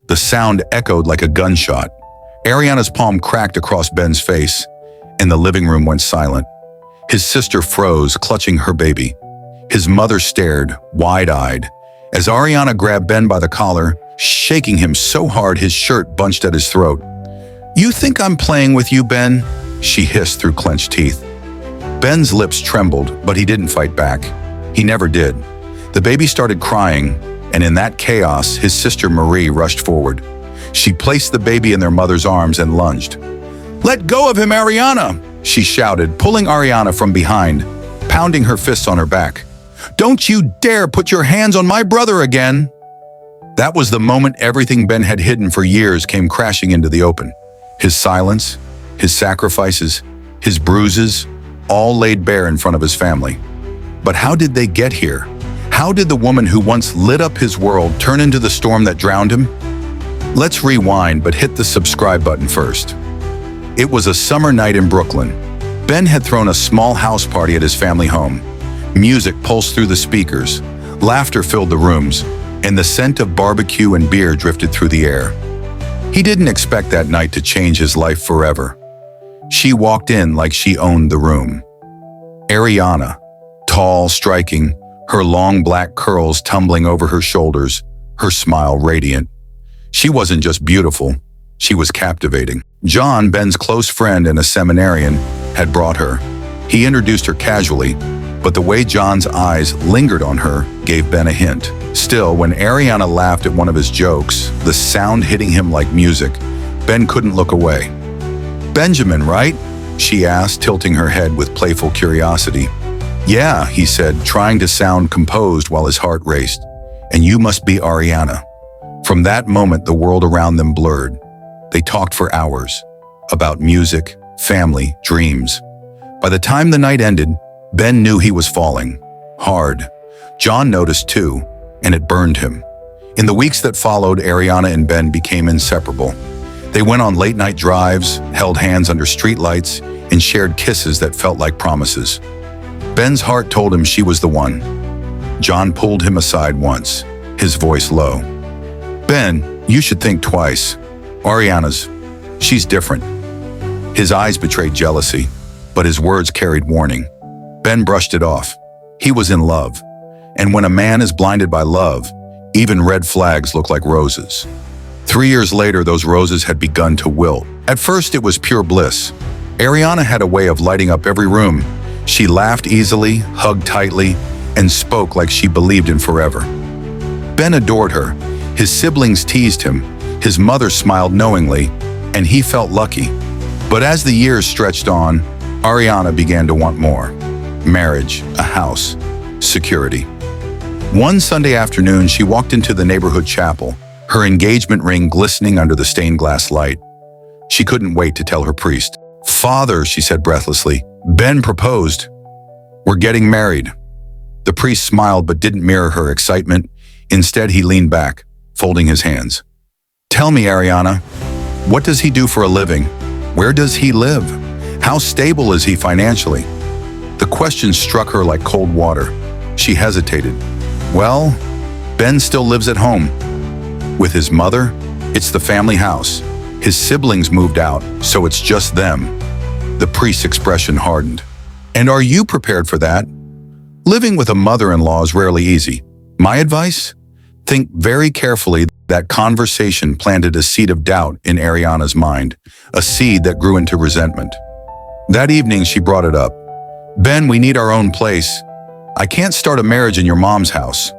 The sound echoed like a gunshot. Ariana's palm cracked across Ben's face, and the living room went silent. His sister froze, clutching her baby. His mother stared, wide-eyed, as Ariana grabbed Ben by the collar, shaking him so hard his shirt bunched at his throat. "You think I'm playing with you, Ben?" she hissed through clenched teeth. Ben's lips trembled, but he didn't fight back. He never did. The baby started crying, and in that chaos, his sister Marie rushed forward. She placed the baby in their mother's arms and lunged. "Let go of him, Ariana!" she shouted, pulling Ariana from behind, pounding her fists on her back. "Don't you dare put your hands on my brother again!" That was the moment everything Ben had hidden for years came crashing into the open. His silence, his sacrifices, his bruises, all laid bare in front of his family. But how did they get here? How did the woman who once lit up his world turn into the storm that drowned him? Let's rewind, but hit the subscribe button first. It was a summer night in Brooklyn. Ben had thrown a small house party at his family home. Music pulsed through the speakers, laughter filled the rooms, and the scent of barbecue and beer drifted through the air. He didn't expect that night to change his life forever. She walked in like she owned the room. Ariana, tall, striking, her long black curls tumbling over her shoulders, her smile radiant. She wasn't just beautiful, she was captivating. John, Ben's close friend and a seminarian, had brought her. He introduced her casually, but the way John's eyes lingered on her gave Ben a hint. Still, when Ariana laughed at one of his jokes, the sound hitting him like music, Ben couldn't look away. "Benjamin, right?" she asked, tilting her head with playful curiosity. "Yeah," he said, trying to sound composed while his heart raced. "And you must be Ariana." From that moment, the world around them blurred. They talked for hours, about music, family, dreams. By the time the night ended, Ben knew he was falling. Hard. John noticed too, and it burned him. In the weeks that followed, Ariana and Ben became inseparable. They went on late-night drives, held hands under streetlights, and shared kisses that felt like promises. Ben's heart told him she was the one. John pulled him aside once, his voice low. "Ben, you should think twice. She's different." His eyes betrayed jealousy, but his words carried warning. Ben brushed it off. He was in love. And when a man is blinded by love, even red flags look like roses. 3 years later, those roses had begun to wilt. At first, it was pure bliss. Ariana had a way of lighting up every room. She laughed easily, hugged tightly, and spoke like she believed in forever. Ben adored her. His siblings teased him. His mother smiled knowingly, and he felt lucky. But as the years stretched on, Ariana began to want more. Marriage, a house, security. One Sunday afternoon, she walked into the neighborhood chapel, her engagement ring glistening under the stained glass light. She couldn't wait to tell her priest. "Father," she said breathlessly, "Ben proposed. We're getting married." The priest smiled but didn't mirror her excitement. Instead, he leaned back, folding his hands. "Tell me, Ariana, what does he do for a living? Where does he live? How stable is he financially?" The question struck her like cold water. She hesitated. "Well, Ben still lives at home. With his mother, it's the family house. His siblings moved out, so it's just them." The priest's expression hardened. "And are you prepared for that? Living with a mother-in-law is rarely easy. My advice? Think very carefully." That conversation planted a seed of doubt in Ariana's mind, a seed that grew into resentment. That evening, she brought it up. "Ben, we need our own place. I can't start a marriage in your mom's house."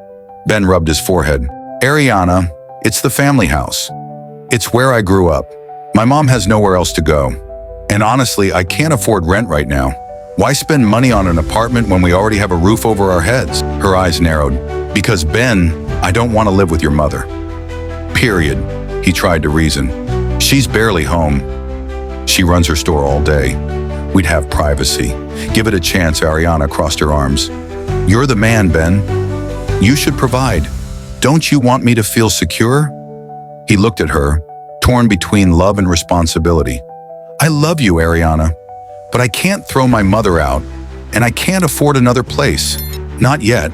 Ben rubbed his forehead. "Ariana, it's the family house. It's where I grew up. My mom has nowhere else to go. And honestly, I can't afford rent right now. Why spend money on an apartment when we already have a roof over our heads?" Her eyes narrowed. "Because, Ben, I don't want to live with your mother. Period," he tried to reason. "She's barely home. She runs her store all day. We'd have privacy." "Give it a chance," Ariana crossed her arms. "You're the man, Ben. You should provide. Don't you want me to feel secure?" He looked at her, torn between love and responsibility. "I love you, Ariana, but I can't throw my mother out, and I can't afford another place. Not yet."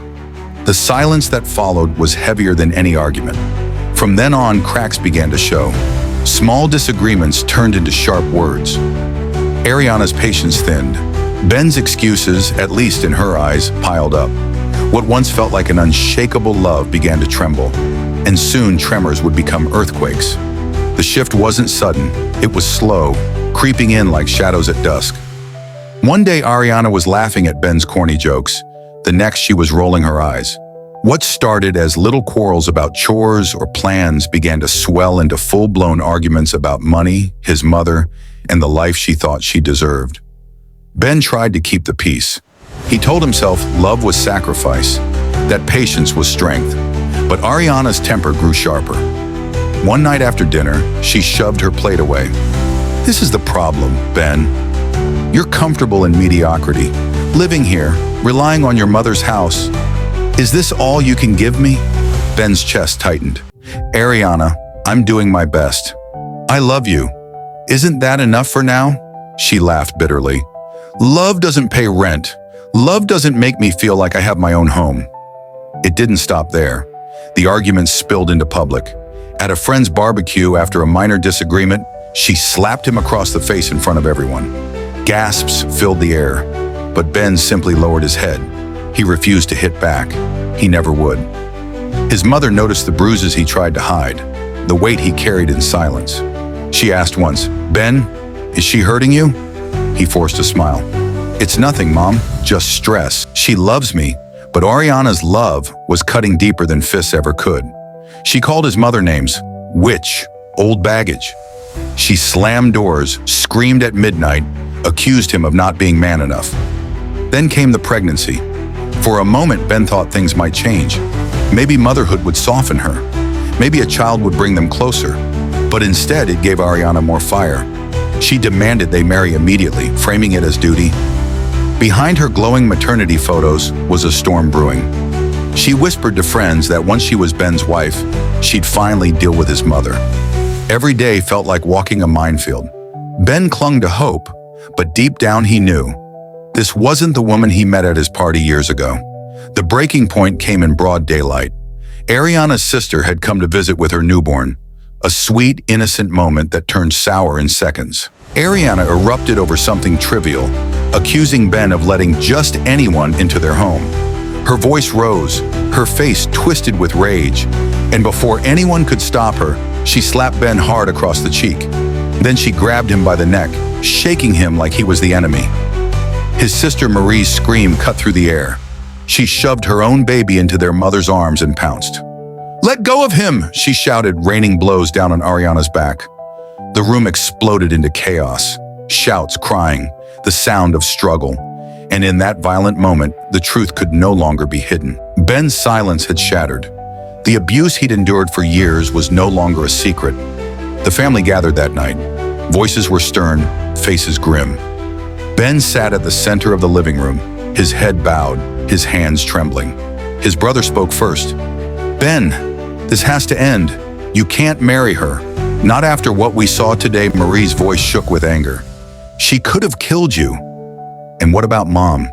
The silence that followed was heavier than any argument. From then on, cracks began to show. Small disagreements turned into sharp words. Ariana's patience thinned. Ben's excuses, at least in her eyes, piled up. What once felt like an unshakable love began to tremble, and soon tremors would become earthquakes. The shift wasn't sudden, it was slow, creeping in like shadows at dusk. One day Ariana was laughing at Ben's corny jokes. The next she was rolling her eyes. What started as little quarrels about chores or plans began to swell into full-blown arguments about money, his mother, and the life she thought she deserved. Ben tried to keep the peace. He told himself love was sacrifice, that patience was strength. But Ariana's temper grew sharper. One night after dinner, she shoved her plate away. "This is the problem, Ben. You're comfortable in mediocrity, living here, relying on your mother's house. Is this all you can give me?" Ben's chest tightened. "Ariana, I'm doing my best. I love you. Isn't that enough for now?" She laughed bitterly. "Love doesn't pay rent. Love doesn't make me feel like I have my own home." It didn't stop there. The arguments spilled into public. At a friend's barbecue, after a minor disagreement, she slapped him across the face in front of everyone. Gasps filled the air, but Ben simply lowered his head. He refused to hit back. He never would. His mother noticed the bruises he tried to hide, the weight he carried in silence. She asked once, "Ben, is she hurting you?" He forced a smile. "It's nothing, Mom, just stress. She loves me." But Ariana's love was cutting deeper than fists ever could. She called his mother names: witch, old baggage. She slammed doors, screamed at midnight, accused him of not being man enough. Then came the pregnancy. For a moment, Ben thought things might change. Maybe motherhood would soften her. Maybe a child would bring them closer. But instead, it gave Ariana more fire. She demanded they marry immediately, framing it as duty. Behind her glowing maternity photos was a storm brewing. She whispered to friends that once she was Ben's wife, she'd finally deal with his mother. Every day felt like walking a minefield. Ben clung to hope, but deep down he knew this wasn't the woman he met at his party years ago. The breaking point came in broad daylight. Ariana's sister had come to visit with her newborn, a sweet, innocent moment that turned sour in seconds. Ariana erupted over something trivial, accusing Ben of letting just anyone into their home. Her voice rose, her face twisted with rage, and before anyone could stop her, she slapped Ben hard across the cheek. Then she grabbed him by the neck, shaking him like he was the enemy. His sister Marie's scream cut through the air. She shoved her own baby into their mother's arms and pounced. "Let go of him!" she shouted, raining blows down on Ariana's back. The room exploded into chaos, shouts, crying, the sound of struggle. And in that violent moment, the truth could no longer be hidden. Ben's silence had shattered. The abuse he'd endured for years was no longer a secret. The family gathered that night. Voices were stern, faces grim. Ben sat at the center of the living room, his head bowed, his hands trembling. His brother spoke first. "Ben, this has to end. You can't marry her. Not after what we saw today." Marie's voice shook with anger. "She could have killed you. And what about Mom?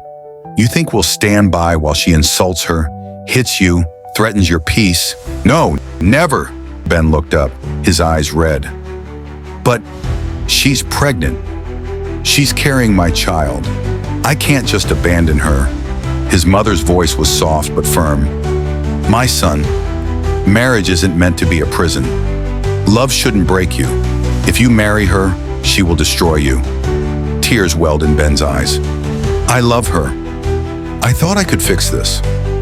You think we'll stand by while she insults her, hits you, threatens your peace?" "No, never." Ben looked up, his eyes red. "But she's pregnant. She's carrying my child. I can't just abandon her." His mother's voice was soft but firm. "My son, marriage isn't meant to be a prison. Love shouldn't break you. If you marry her, she will destroy you." Tears welled in Ben's eyes. "I love her. I thought I could fix this.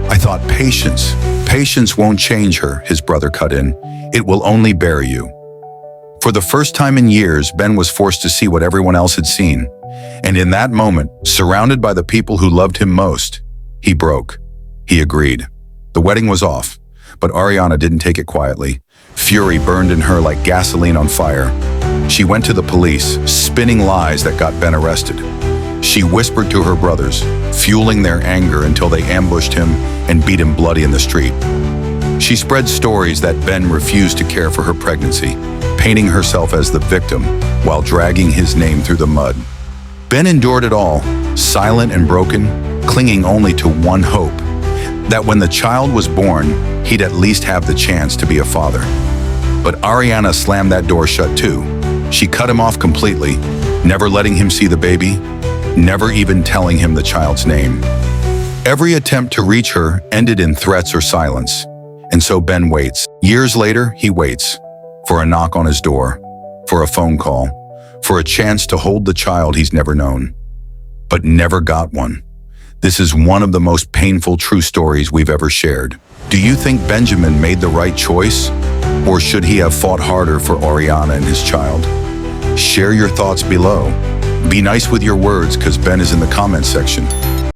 I thought patience. Patience won't change her," his brother cut in. "It will only bury you." For the first time in years, Ben was forced to see what everyone else had seen. And in that moment, surrounded by the people who loved him most, he broke. He agreed. The wedding was off, but Ariana didn't take it quietly. Fury burned in her like gasoline on fire. She went to the police, spinning lies that got Ben arrested. She whispered to her brothers, fueling their anger until they ambushed him and beat him bloody in the street. She spread stories that Ben refused to care for her pregnancy, painting herself as the victim while dragging his name through the mud. Ben endured it all, silent and broken, clinging only to one hope, that when the child was born, he'd at least have the chance to be a father. But Ariana slammed that door shut too. She cut him off completely, never letting him see the baby, never even telling him the child's name. Every attempt to reach her ended in threats or silence. And so Ben waits. Years later, he waits for a knock on his door, for a phone call, for a chance to hold the child he's never known, but never got one. This is one of the most painful true stories we've ever shared. Do you think Benjamin made the right choice? Or should he have fought harder for Ariana and his child? Share your thoughts below. Be nice with your words, because Ben is in the comment section.